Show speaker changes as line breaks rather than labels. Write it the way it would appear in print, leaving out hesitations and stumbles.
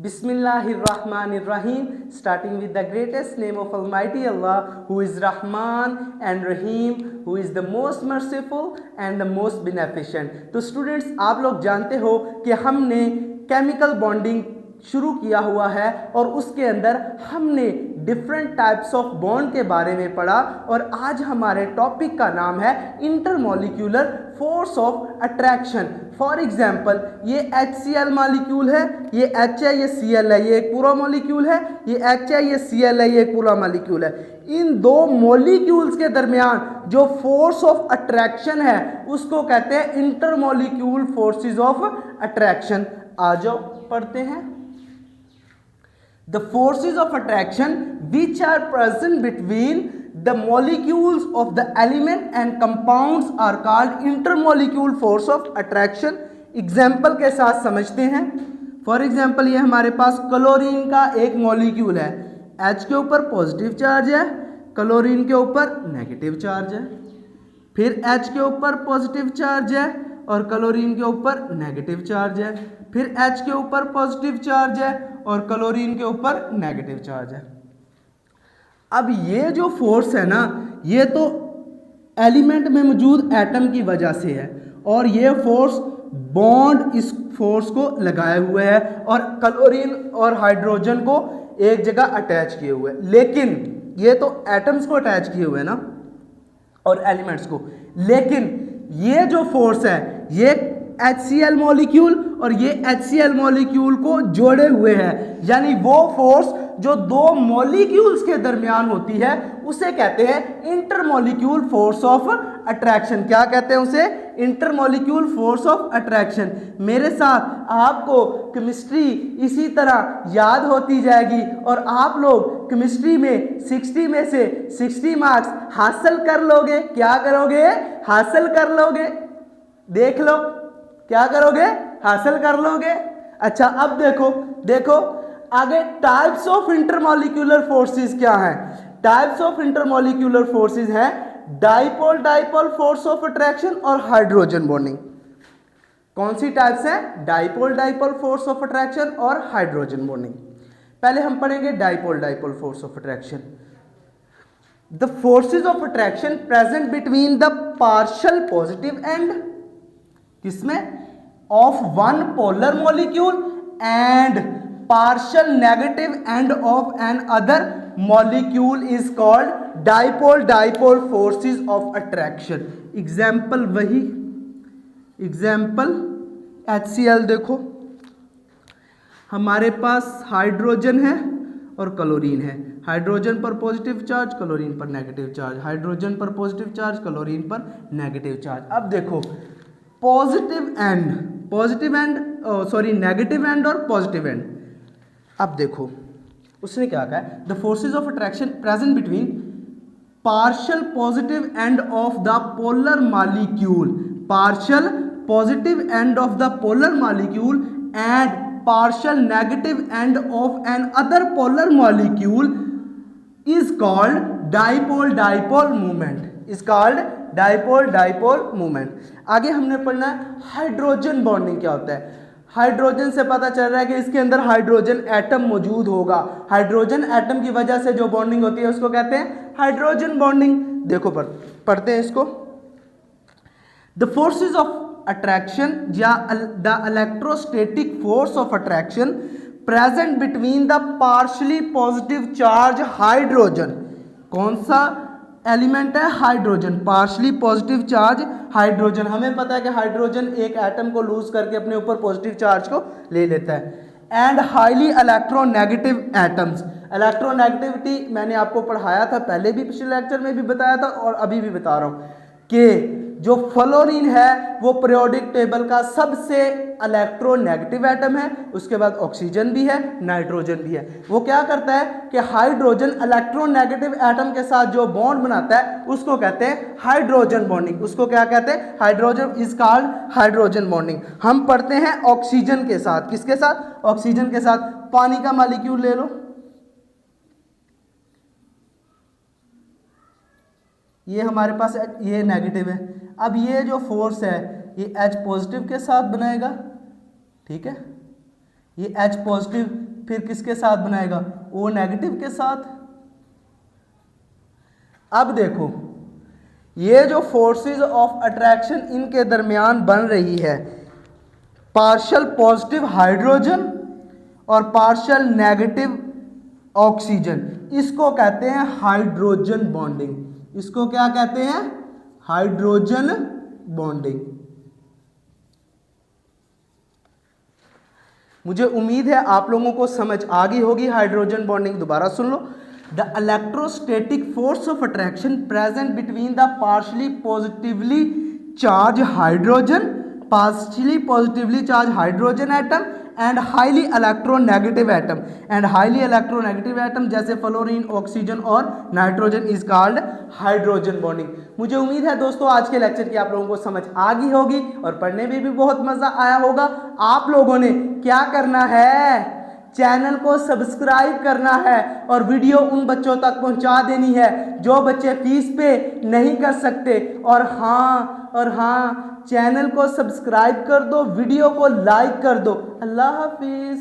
Bismillahirrahmanirrahim, starting with the greatest name of Almighty Allah, who is Rahman and Rahim, who is the most merciful and the most beneficent. तो students, आप लोग जानते हो कि हमने chemical bonding शुरू किया हुआ है और उसके अंदर हमने डिफरेंट टाइप्स ऑफ बॉन्ड के बारे में पढ़ा और आज हमारे टॉपिक का नाम है intermolecular force of attraction. For example, ये HCl मॉलिक्यूल है, ये H है, ये Cl है, ये एक पूरा मॉलिक्यूल है, ये H है, ये Cl है, ये एक पूरा मॉलिक्यूल है। इन दो मॉलिक्यूल्स के दरमियान जो फोर्स ऑफ अट्रैक्शन है उसको कहते हैं इंटरमॉलिक्यूल फोर्सेस ऑफ अट्रैक्शन। आ जाओ पढ़ते हैं। The forces of attraction which are present between the molecules of the element and compounds are called intermolecule force of attraction। Example के साथ समझते हैं। फॉर एग्जाम्पल, ये हमारे पास क्लोरीन का एक मॉलिक्यूल है, H के ऊपर पॉजिटिव चार्ज है, क्लोरीन के ऊपर नेगेटिव चार्ज है, फिर H के ऊपर पॉजिटिव चार्ज है और क्लोरीन के ऊपर नेगेटिव चार्ज है, फिर H के ऊपर पॉजिटिव चार्ज है और क्लोरीन के ऊपर नेगेटिव चार्ज है। अब ये जो फोर्स है ना, ये तो एलिमेंट में मौजूद एटम की वजह से है और ये फोर्स बॉन्ड इस फोर्स को लगाए हुए है और क्लोरीन और हाइड्रोजन को एक जगह अटैच किए हुए, लेकिन ये तो एटम्स को अटैच किए हुए ना और एलिमेंट्स को, लेकिन ये जो फोर्स है ये HCl मॉलिक्यूल और ये HCl मॉलिक्यूल को जोड़े हुए हैं, यानी वो फोर्स जो दो मॉलिक्यूल्स के दरमियान होती है उसे कहते हैं इंटरमॉलिक्यूल फोर्स ऑफ अट्रैक्शन। क्या कहते हैं उसे? इंटरमॉलिक्यूल फोर्स ऑफ अट्रैक्शन। मेरे साथ आपको केमिस्ट्री इसी तरह याद होती जाएगी और आप लोग केमिस्ट्री में 60 में से 60 मार्क्स हासिल कर लोगे। क्या करोगे? हासिल कर लोगे। देख लो, क्या करोगे? हासिल कर लोगे। अच्छा, अब देखो आगे टाइप्स ऑफ इंटरमॉलिक्यूलर फोर्सेस क्या हैं। टाइप्स ऑफ इंटरमॉलिक्यूलर फोर्सेस हैं dipole dipole force of attraction और हाइड्रोजन बॉन्डिंग। कौन सी टाइप्स हैं? Dipole dipole force of attraction और हाइड्रोजन बॉन्डिंग। पहले हम पढ़ेंगे dipole dipole force of attraction. The forces of attraction present between the partial positive end किसमें? Of one polar molecule and partial negative end of another molecule is called dipole dipole forces of attraction. Example वही, example HCl। देखो, हमारे पास hydrogen है और chlorine है। Hydrogen पर positive charge, chlorine पर negative charge, hydrogen पर positive charge, chlorine पर नेगेटिव चार्ज। अब देखो, नेगेटिव एंड और पॉजिटिव एंड। अब देखो उसने क्या कहा है, the forces of attraction present between partial positive end of the polar molecule, partial positive end of the polar molecule and partial negative end of another polar molecule is called dipole dipole movement, is called dipole dipole movement. आगे हमने पढ़ना है hydrogen bonding क्या होता है। Hydrogen से पता चल रहा है कि इसके अंदर हाइड्रोजन एटम मौजूद होगा। हाइड्रोजन एटम की वजह से जो बॉन्डिंग होती है उसको कहते हैं हाइड्रोजन बॉन्डिंग। देखो पढ़ते हैं इसको। द फोर्सेस ऑफ अट्रैक्शन या the electrostatic force of attraction present between the partially positive charge hydrogen. कौन सा एलिमेंट है? Hydrogen. Partially positive charge hydrogen. हमें पता है कि हाइड्रोजन एक एटम को लूज करके अपने ऊपर पॉजिटिव चार्ज को ले लेता है। And highly electronegative atoms. Electronegativity मैंने आपको पढ़ाया था पहले भी, पिछले लेक्चर में भी बताया था और अभी भी बता रहा हूँ कि जो फ्लोरीन है वो पीरियोडिक टेबल का सबसे इलेक्ट्रोनेगेटिव एटम है, उसके बाद ऑक्सीजन भी है, नाइट्रोजन भी है। वो क्या करता है कि हाइड्रोजन इलेक्ट्रोनेगेटिव एटम के साथ जो बॉन्ड बनाता है उसको कहते हैं हाइड्रोजन बॉन्डिंग। उसको क्या कहते हैं? Hydrogen is called hydrogen bonding. हम पढ़ते हैं ऑक्सीजन के साथ। किसके साथ? ऑक्सीजन के साथ। पानी का मॉलिक्यूल ले लो, ये हमारे पास ये नेगेटिव है। अब ये जो फोर्स है ये H पॉजिटिव के साथ बनाएगा, ठीक है, ये H पॉजिटिव फिर किसके साथ बनाएगा, ओ नेगेटिव के साथ। अब देखो ये जो फोर्सेस ऑफ अट्रैक्शन इनके दरमियान बन रही है, पार्शियल पॉजिटिव हाइड्रोजन और पार्शियल नेगेटिव ऑक्सीजन, इसको कहते हैं हाइड्रोजन बॉन्डिंग। इसको क्या कहते हैं, हाइड्रोजन बॉन्डिंग। मुझे उम्मीद है आप लोगों को समझ आ गई होगी हाइड्रोजन बॉन्डिंग। दोबारा सुन लो। The electrostatic force of attraction present between the partially positively charge hydrogen, partially positively charge hydrogen atom and highly electronegative atom, and highly electronegative atom जैसे फ्लोरीन, ऑक्सीजन और nitrogen is called hydrogen bonding. मुझे उम्मीद है दोस्तों आज के lecture की आप लोगों को समझ आ गई होगी और पढ़ने में भी बहुत मजा आया होगा। आप लोगों ने क्या करना है, चैनल को सब्सक्राइब करना है और वीडियो उन बच्चों तक पहुंचा देनी है जो बच्चे फीस पे नहीं कर सकते। और हाँ चैनल को सब्सक्राइब कर दो, वीडियो को लाइक कर दो। अल्लाह हाफिज।